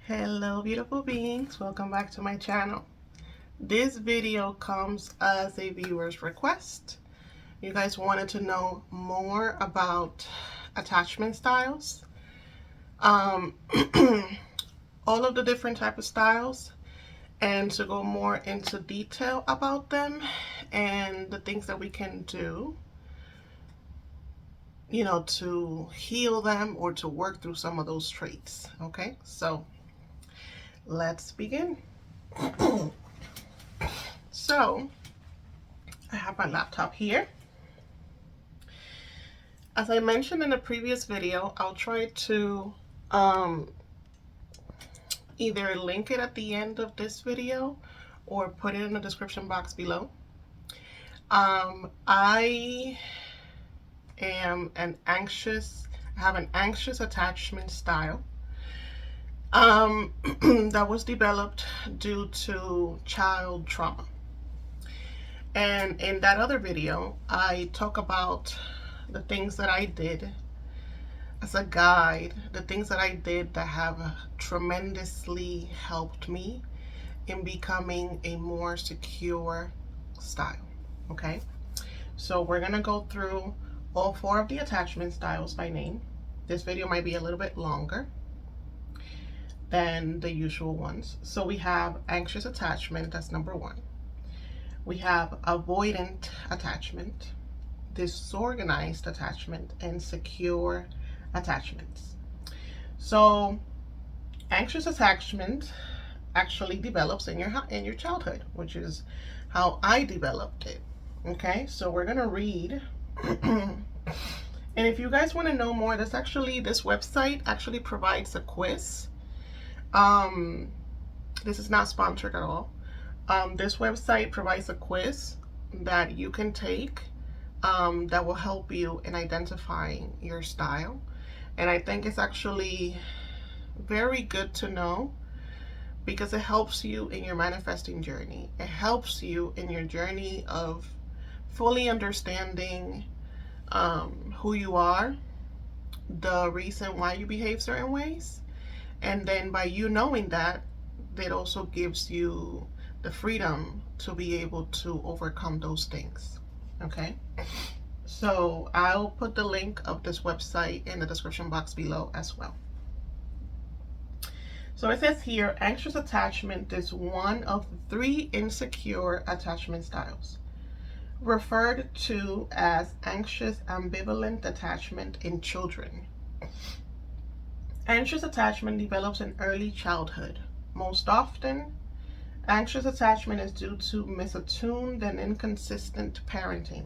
Hello beautiful beings, welcome back to my channel. This video comes as a viewer's request. You guys wanted to know more about attachment styles, all of the different type of styles, and to go more into detail about them and the things that we can do, you know, to heal them or to work through some of those traits. Okay, so let's begin. So I have my laptop here. As I mentioned in a previous video, I'll try to either link it at the end of this video or put it in the description box below. I have an anxious attachment style that was developed due to child trauma. And in that other video, I talk about the things that I did as a guide, the things that I did that have tremendously helped me in becoming a more secure style. Okay, so we're gonna go through all 4 of the attachment styles by name. This video might be a little bit longer than the usual ones. So we have anxious attachment, that's number 1. We have avoidant attachment, disorganized attachment, and secure attachments. So anxious attachment actually develops in your childhood, which is how I developed it. Okay, so we're gonna read and if you guys want to know more, this website actually provides a quiz. This is not sponsored at all. This website provides a quiz that you can take that will help you in identifying your style. And I think it's actually very good to know because it helps you in your manifesting journey. It helps you in your journey of fully understanding who you are, the reason why you behave certain ways, and then by you knowing that, it also gives you the freedom to be able to overcome those things. Okay, so I'll put the link of this website in the description box below as well. So it says here, anxious attachment is one of 3 insecure attachment styles, referred to as anxious ambivalent attachment in children. Anxious attachment develops in early childhood. Most often, anxious attachment is due to misattuned and inconsistent parenting,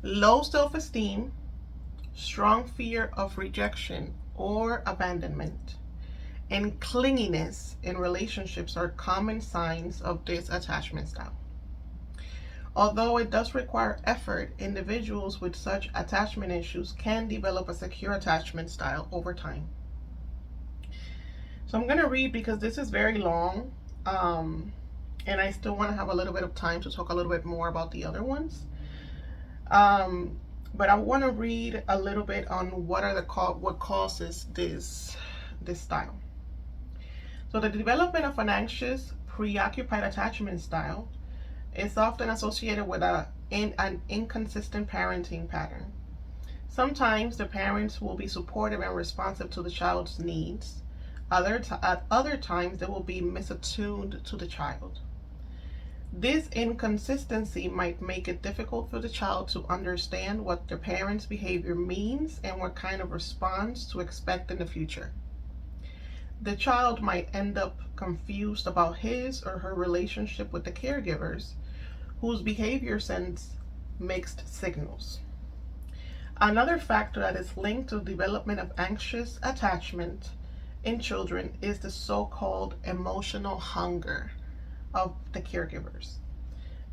low self-esteem, strong fear of rejection or abandonment, and clinginess in relationships are common signs of this attachment style. Although it does require effort, individuals with such attachment issues can develop a secure attachment style over time. So I'm going to read because this is very long, and I still want to have a little bit of time to talk a little bit more about the other ones. But I want to read a little bit on what causes this style. So the development of an anxious, preoccupied attachment style is often associated with an inconsistent parenting pattern. Sometimes the parents will be supportive and responsive to the child's needs. At other times, they will be misattuned to the child. This inconsistency might make it difficult for the child to understand what their parents' behavior means and what kind of response to expect in the future. The child might end up confused about his or her relationship with the caregivers, whose behavior sends mixed signals. Another factor that is linked to the development of anxious attachment in children is the so-called emotional hunger of the caregivers.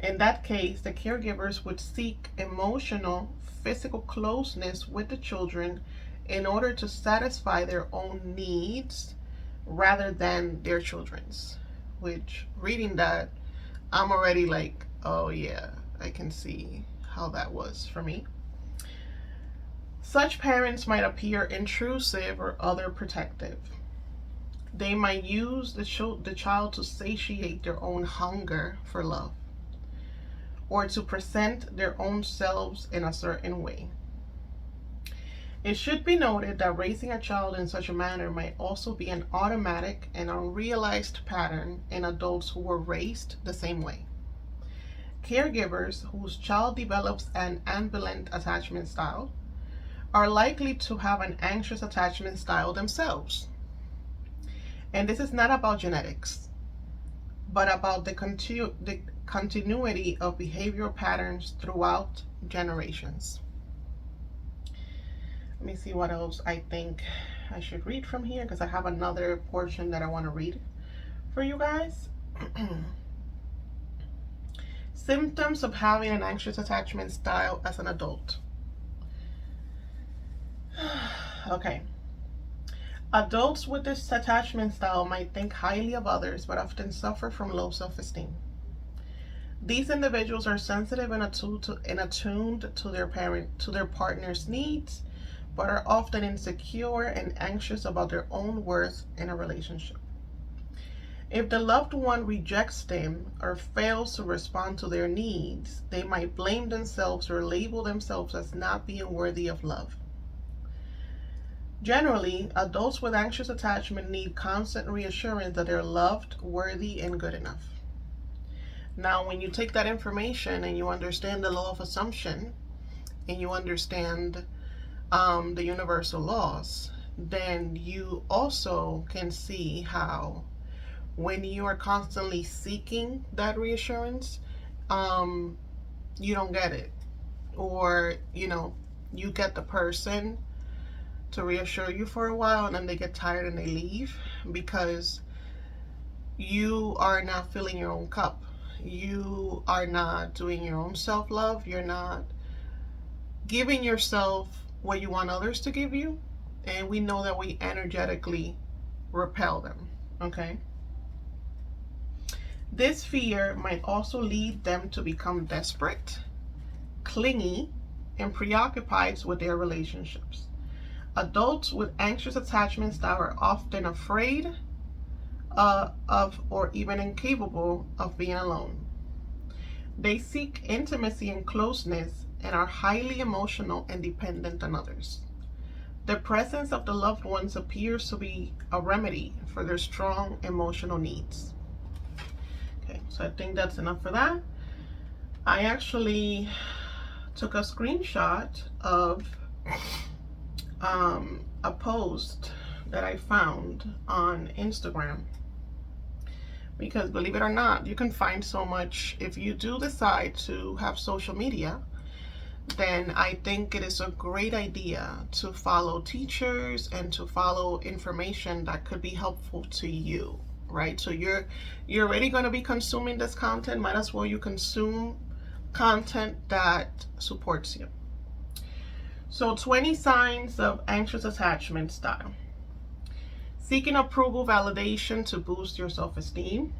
In that case, the caregivers would seek emotional, physical closeness with the children in order to satisfy their own needs rather than their children's. Which, reading that, I'm already like, oh yeah, I can see how that was for me. Such parents might appear intrusive or other protective. They might use the child to satiate their own hunger for love, or to present their own selves in a certain way. It should be noted that raising a child in such a manner might also be an automatic and unrealized pattern in adults who were raised the same way. Caregivers whose child develops an ambivalent attachment style are likely to have an anxious attachment style themselves. And this is not about genetics, but about the continuity of behavioral patterns throughout generations. Let me see what else I think I should read from here, because I have another portion that I want to read for you guys. Symptoms of having an anxious attachment style as an adult. Okay. Adults with this attachment style might think highly of others, but often suffer from low self-esteem. These individuals are sensitive and attuned to their partner's needs, but are often insecure and anxious about their own worth in a relationship. If the loved one rejects them or fails to respond to their needs, they might blame themselves or label themselves as not being worthy of love. Generally, adults with anxious attachment need constant reassurance that they're loved, worthy, and good enough. Now, when you take that information and you understand the law of assumption, and you understand the universal laws, then you also can see how when you are constantly seeking that reassurance, you don't get it. Or, you get the person to reassure you for a while, and then they get tired and they leave because you are not filling your own cup. You are not doing your own self-love. You're not giving yourself what you want others to give you. And we know that we energetically repel them, okay? This fear might also lead them to become desperate, clingy, and preoccupied with their relationships. Adults with anxious attachment style are often afraid of or even incapable of being alone. They seek intimacy and closeness and are highly emotional and dependent on others. The presence of the loved ones appears to be a remedy for their strong emotional needs. Okay, so I think that's enough for that. I actually took a screenshot of a post that I found on Instagram, because believe it or not, you can find so much. If you do decide to have social media, then I think it is a great idea to follow teachers and to follow information that could be helpful to you, right? So you're already going to be consuming this content, might as well you consume content that supports you. So 20 signs of anxious attachment style. Seeking approval, validation to boost your self-esteem.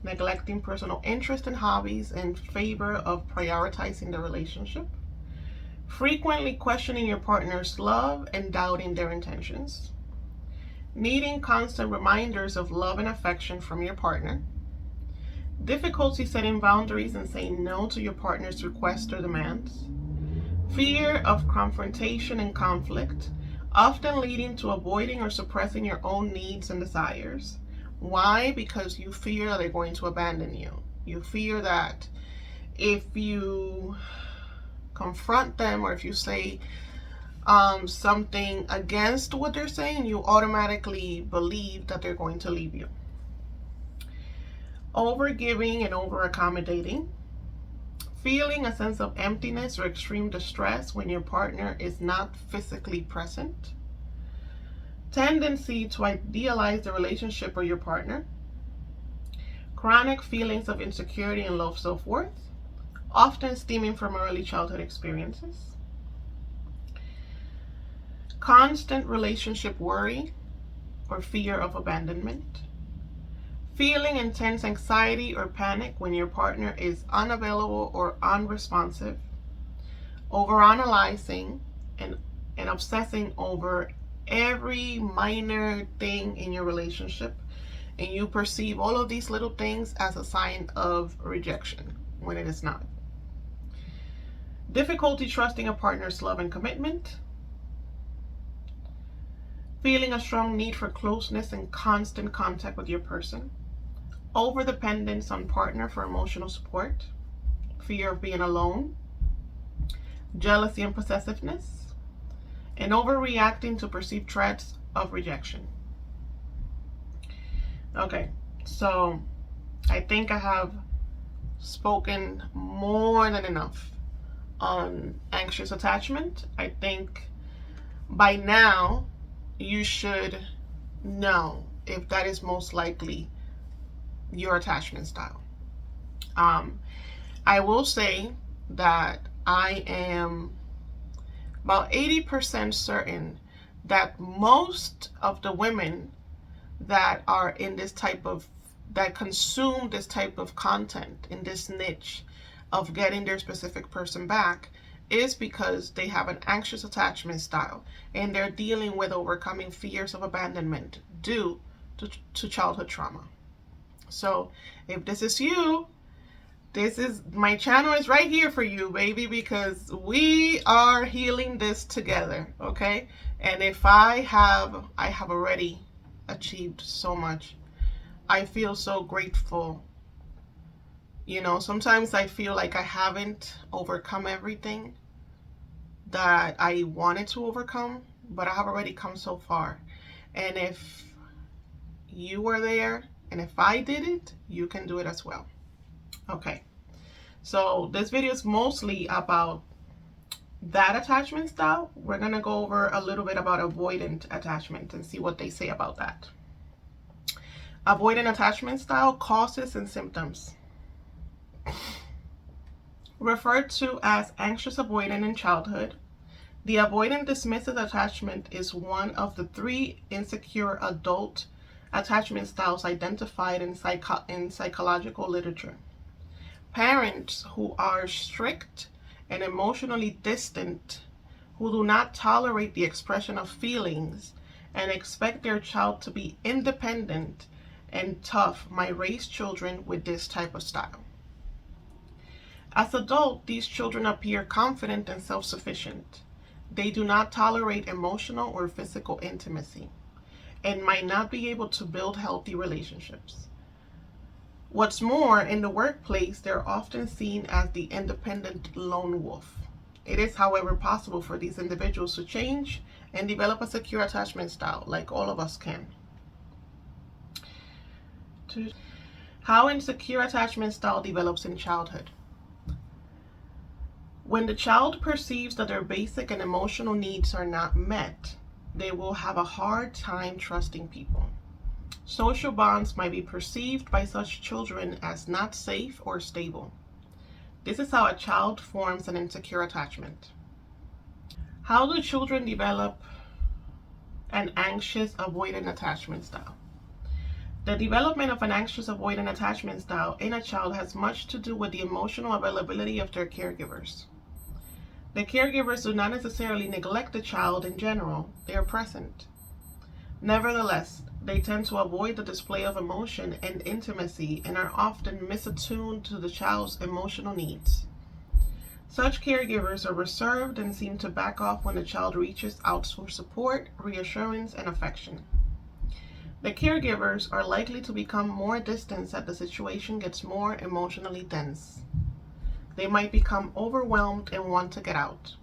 Neglecting personal interest and hobbies in favor of prioritizing the relationship. Frequently questioning your partner's love and doubting their intentions. Needing constant reminders of love and affection from your partner. Difficulty setting boundaries and saying no to your partner's requests or demands. Fear of confrontation and conflict, often leading to avoiding or suppressing your own needs and desires. Why? Because you fear that they're going to abandon you. You fear that if you confront them or if you say something against what they're saying, you automatically believe that they're going to leave you. Overgiving and over-accommodating. Feeling a sense of emptiness or extreme distress when your partner is not physically present. Tendency to idealize the relationship or your partner. Chronic feelings of insecurity and low self-worth, often stemming from early childhood experiences. Constant relationship worry or fear of abandonment. Feeling intense anxiety or panic when your partner is unavailable or unresponsive. Overanalyzing and obsessing over every minor thing in your relationship, and you perceive all of these little things as a sign of rejection when it is not. Difficulty trusting a partner's love and commitment. Feeling a strong need for closeness and constant contact with your person. Overdependence on partner for emotional support. Fear of being alone. Jealousy and possessiveness. And overreacting to perceived threats of rejection. Okay, so I think I have spoken more than enough on anxious attachment. I think by now you should know if that is most likely your attachment style. I will say that I am about 80% certain that most of the women that are in this type of, that consume this type of content in this niche of getting their specific person back, is because they have an anxious attachment style and they're dealing with overcoming fears of abandonment due to childhood trauma. So if this is you, this is, my channel is right here for you, baby, because we are healing this together, okay? And if I have already achieved so much. I feel so grateful. You know, sometimes I feel like I haven't overcome everything that I wanted to overcome, but I have already come so far. And if you were there, and if I did it, you can do it as well. Okay, so this video is mostly about that attachment style. We're gonna go over a little bit about avoidant attachment and see what they say about that. Avoidant attachment style, causes and symptoms. Referred to as anxious avoidant in childhood, the avoidant dismissive attachment is one of the 3 insecure adult attachment styles identified in psychological literature. Parents who are strict and emotionally distant, who do not tolerate the expression of feelings and expect their child to be independent and tough, might raise children with this type of style. As adults, these children appear confident and self-sufficient. They do not tolerate emotional or physical intimacy and might not be able to build healthy relationships. What's more, in the workplace, they're often seen as the independent lone wolf. It is, however, possible for these individuals to change and develop a secure attachment style, like all of us can. How insecure attachment style develops in childhood. When the child perceives that their basic and emotional needs are not met, they will have a hard time trusting people. Social bonds might be perceived by such children as not safe or stable. This is how a child forms an insecure attachment. How do children develop an anxious avoidant attachment style? The development of an anxious avoidant attachment style in a child has much to do with the emotional availability of their caregivers. The caregivers do not necessarily neglect the child in general, they are present. Nevertheless, they tend to avoid the display of emotion and intimacy and are often misattuned to the child's emotional needs. Such caregivers are reserved and seem to back off when the child reaches out for support, reassurance, and affection. The caregivers are likely to become more distant as the situation gets more emotionally dense. They might become overwhelmed and want to get out.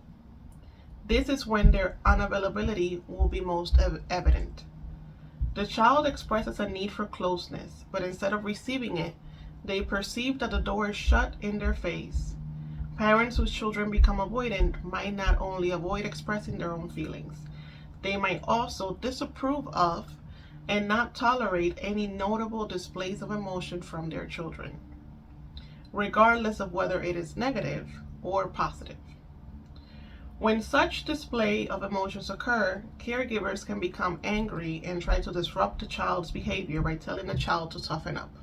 This is when their unavailability will be most evident. The child expresses a need for closeness, but instead of receiving it, they perceive that the door is shut in their face. Parents whose children become avoidant might not only avoid expressing their own feelings, they might also disapprove of and not tolerate any notable displays of emotion from their children, regardless of whether it is negative or positive. When such display of emotions occur, caregivers can become angry and try to disrupt the child's behavior by telling the child to toughen up.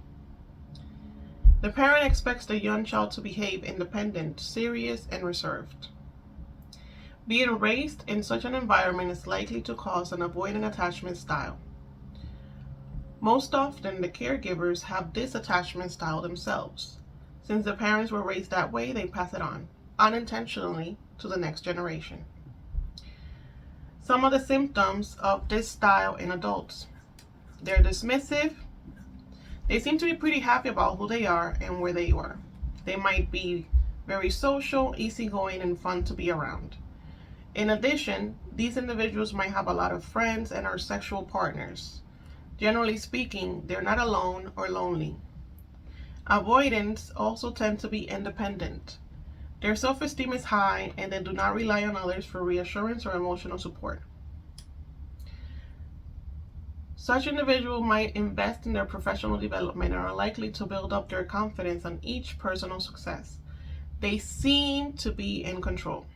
The parent expects the young child to behave independent, serious, and reserved. Being raised in such an environment is likely to cause an avoidant attachment style. Most often, the caregivers have this attachment style themselves. Since the parents were raised that way, they pass it on, unintentionally, to the next generation. Some of the symptoms of this style in adults. They're dismissive. They seem to be pretty happy about who they are and where they are. They might be very social, easygoing, and fun to be around. In addition, these individuals might have a lot of friends and are sexual partners. Generally speaking, they're not alone or lonely. Avoidants also tend to be independent. Their self-esteem is high and they do not rely on others for reassurance or emotional support. Such individuals might invest in their professional development and are likely to build up their confidence on each personal success. They seem to be in control.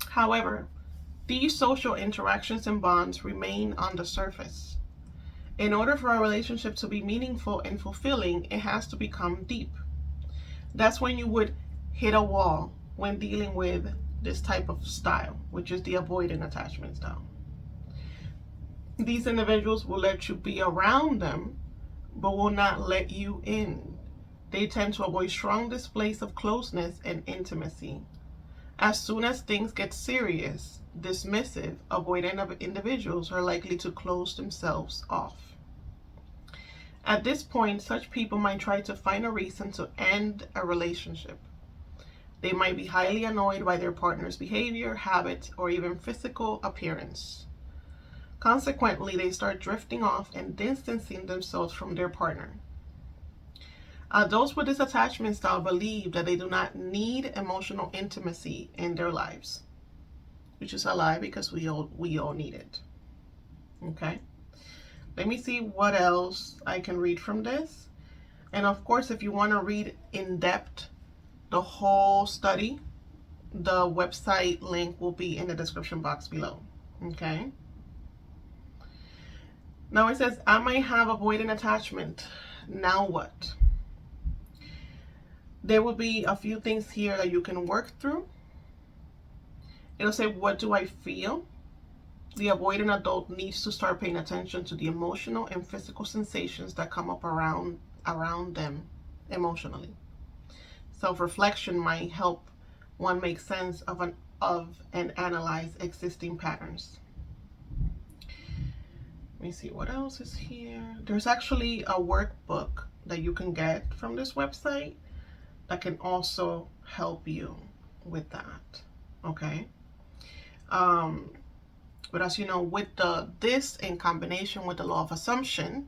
However, these social interactions and bonds remain on the surface. In order for a relationship to be meaningful and fulfilling, it has to become deep. That's when you would hit a wall when dealing with this type of style, which is the avoidant attachment style. These individuals will let you be around them, but will not let you in. They tend to avoid strong displays of closeness and intimacy. As soon as things get serious, dismissive, avoidant individuals are likely to close themselves off. At this point, such people might try to find a reason to end a relationship. They might be highly annoyed by their partner's behavior, habits, or even physical appearance. Consequently, they start drifting off and distancing themselves from their partner. Adults with this attachment style believe that they do not need emotional intimacy in their lives, which is a lie because we all need it. Okay, let me see what else I can read from this. And of course, if you want to read in depth the whole study, the website link will be in the description box below. Okay. Now it says, I might have avoidant attachment. Now what? There will be a few things here that you can work through. It'll say, what do I feel? The avoidant adult needs to start paying attention to the emotional and physical sensations that come up around them emotionally. Self-reflection might help one make sense of and analyze existing patterns. Let me see what else is here. There's actually a workbook that you can get from this website that can also help you with that. Okay. But as you know, with this in combination with the law of assumption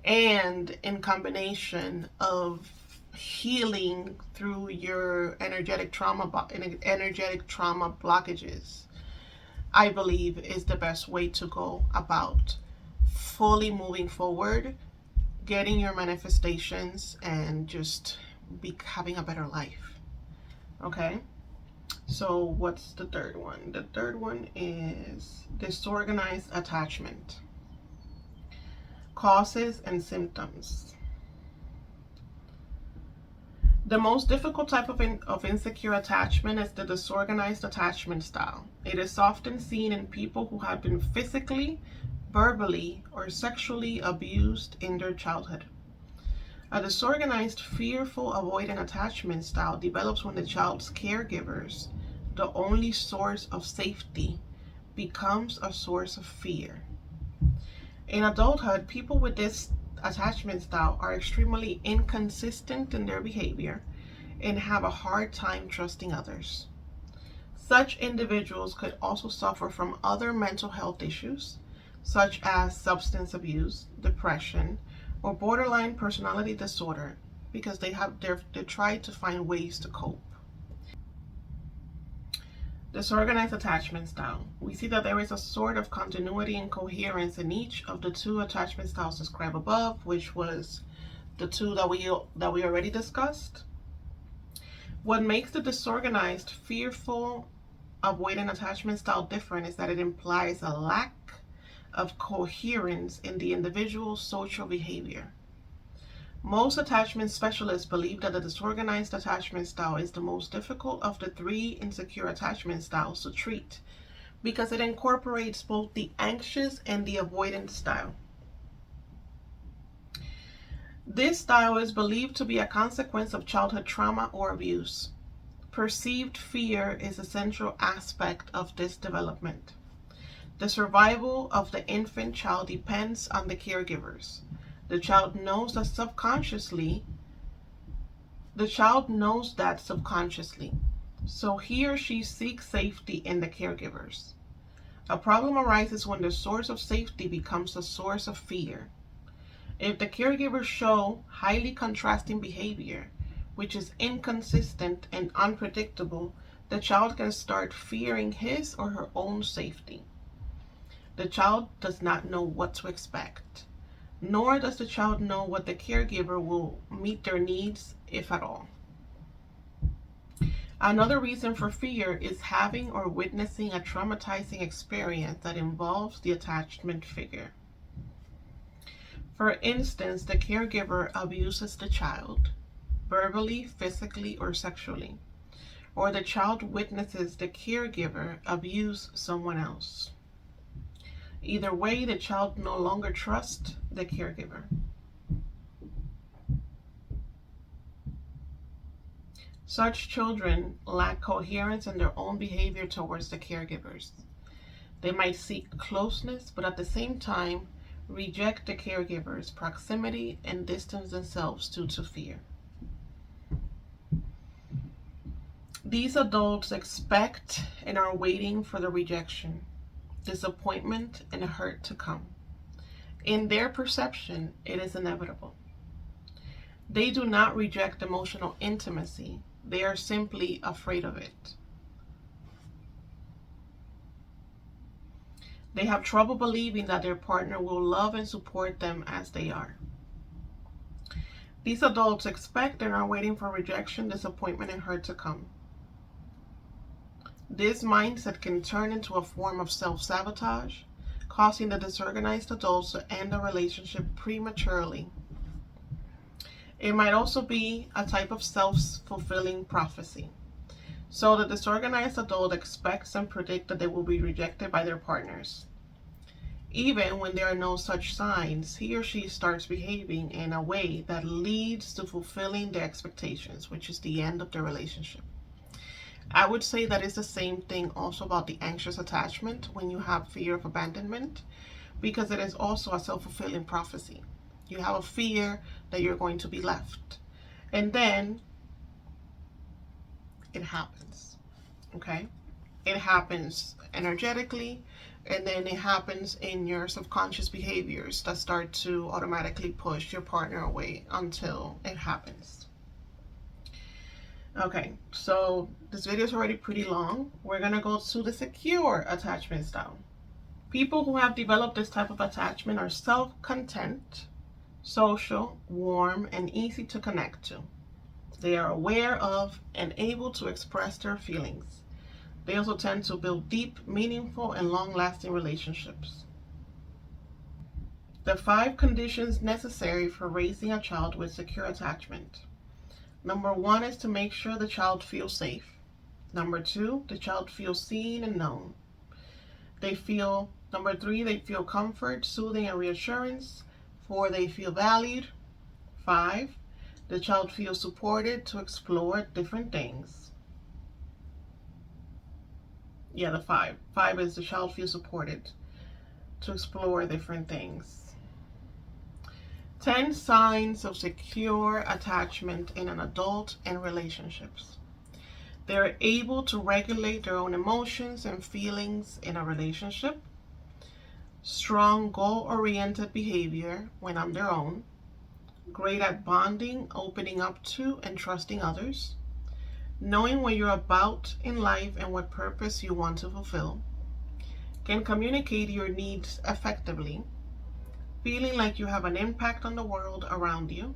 and in combination of healing through your energetic trauma blockages, I believe is the best way to go about fully moving forward, getting your manifestations, and just having a better life. Okay, so what's the third one? The third one is disorganized attachment. Causes and symptoms. The most difficult type of insecure attachment is the disorganized attachment style. It is often seen in people who have been physically, verbally, or sexually abused in their childhood. A disorganized, fearful, avoidant attachment style develops when the child's caregivers, the only source of safety, becomes a source of fear. In adulthood, people with this attachment style are extremely inconsistent in their behavior and have a hard time trusting others. Such individuals could also suffer from other mental health issues, such as substance abuse, depression, or borderline personality disorder, because they try to find ways to cope. Disorganized attachment style. We see that there is a sort of continuity and coherence in each of the two attachment styles described above, which was the two that we already discussed. What makes the disorganized, fearful, avoidant attachment style different is that it implies a lack of coherence in the individual's social behavior. Most attachment specialists believe that the disorganized attachment style is the most difficult of the three insecure attachment styles to treat because it incorporates both the anxious and the avoidant style. This style is believed to be a consequence of childhood trauma or abuse. Perceived fear is a central aspect of this development. The survival of the infant child depends on the caregivers. The child knows that subconsciously, so he or she seeks safety in the caregivers. A problem arises when the source of safety becomes a source of fear. If the caregivers show highly contrasting behavior, which is inconsistent and unpredictable, the child can start fearing his or her own safety. The child does not know what to expect, nor does the child know what the caregiver will meet their needs, if at all. Another reason for fear is having or witnessing a traumatizing experience that involves the attachment figure. For instance, the caregiver abuses the child, verbally, physically, or sexually, or the child witnesses the caregiver abuse someone else. Either way, the child no longer trusts the caregiver. Such children lack coherence in their own behavior towards the caregivers. They might seek closeness, but at the same time, reject the caregiver's proximity and distance themselves due to fear. These adults expect and are waiting for the rejection, disappointment, and hurt to come. In their perception, it is inevitable. They do not reject emotional intimacy. They are simply afraid of it. They have trouble believing that their partner will love and support them as they are. These adults expect and are waiting for rejection, disappointment, and hurt to come. This mindset can turn into a form of self-sabotage, causing the disorganized adults to end a relationship prematurely. It might also be a type of self-fulfilling prophecy. So the disorganized adult expects and predicts that they will be rejected by their partners. Even when there are no such signs, he or she starts behaving in a way that leads to fulfilling their expectations, which is the end of the relationship. I would say that it's the same thing also about the anxious attachment when you have fear of abandonment, because it is also a self-fulfilling prophecy. You have a fear that you're going to be left. And then it happens, okay? It happens energetically, and then it happens in your subconscious behaviors that start to automatically push your partner away until it happens. Okay, so this video is already pretty long. We're gonna go to the secure attachment style. People who have developed this type of attachment are self-content, social, warm, and easy to connect to. They are aware of and able to express their feelings. They also tend to build deep, meaningful, and long-lasting relationships. The 5 conditions necessary for raising a child with secure attachment. Number 1 is to make sure the child feels safe. Number 2, the child feels seen and known. Number 3, they feel comfort, soothing, and reassurance. 4, they feel valued. 5, the child feels supported to explore different things. Yeah, the 5. 5 is the child feels supported to explore different things. 10 signs of secure attachment in an adult and relationships. They are able to regulate their own emotions and feelings in a relationship. Strong goal-oriented behavior when on their own. Great at bonding, opening up to, and trusting others. Knowing what you're about in life and what purpose you want to fulfill. Can communicate your needs effectively. Feeling like you have an impact on the world around you.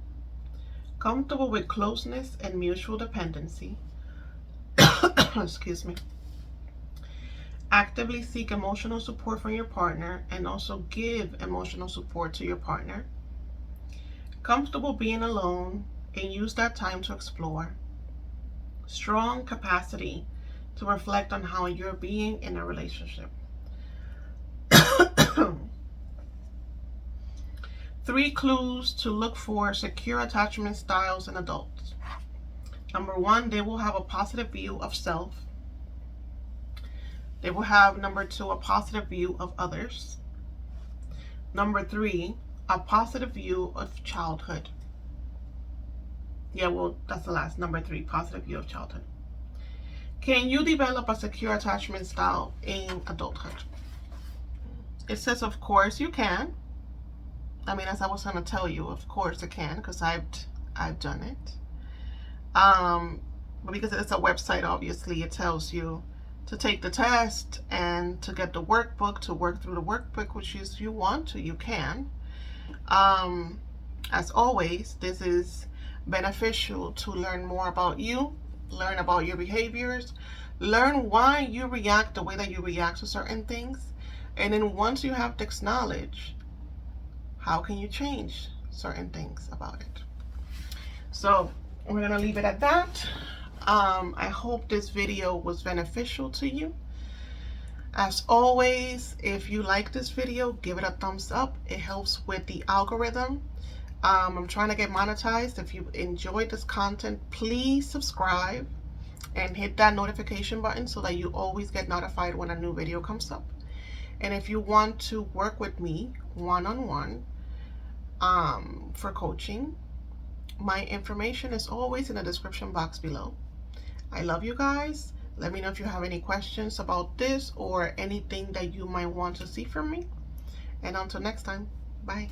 Comfortable with closeness and mutual dependency. Excuse me. Actively seek emotional support from your partner and also give emotional support to your partner. comfortable being alone and use that time to explore, strong capacity to reflect on how you're being in a relationship. 3 clues to look for secure attachment styles in adults. Number 1, they will have a positive view of self. They will have, number 2, a positive view of others. Number 3, a positive view of childhood. Yeah, well, that's the last. Number 3, positive view of childhood. Can you develop a secure attachment style in adulthood? It says, of course you can. I mean, as I was going to tell you, of course I can, because I've done it. But because it's a website, obviously, it tells you to take the test and to get the workbook, to work through the workbook, which is you want to, you can. As always, this is beneficial to learn more about you, learn about your behaviors, learn why you react the way that you react to certain things. And then once you have this knowledge, how can you change certain things about it? So we're going to leave it at that. I hope this video was beneficial to you. As always, if you like this video, give it a thumbs up. It helps with the algorithm. I'm trying to get monetized. If you enjoyed this content, please subscribe and hit that notification button so that you always get notified when a new video comes up. And if you want to work with me one-on-one for coaching, my information is always in the description box below. I love you guys. Let me know if you have any questions about this or anything that you might want to see from me. And until next time, bye.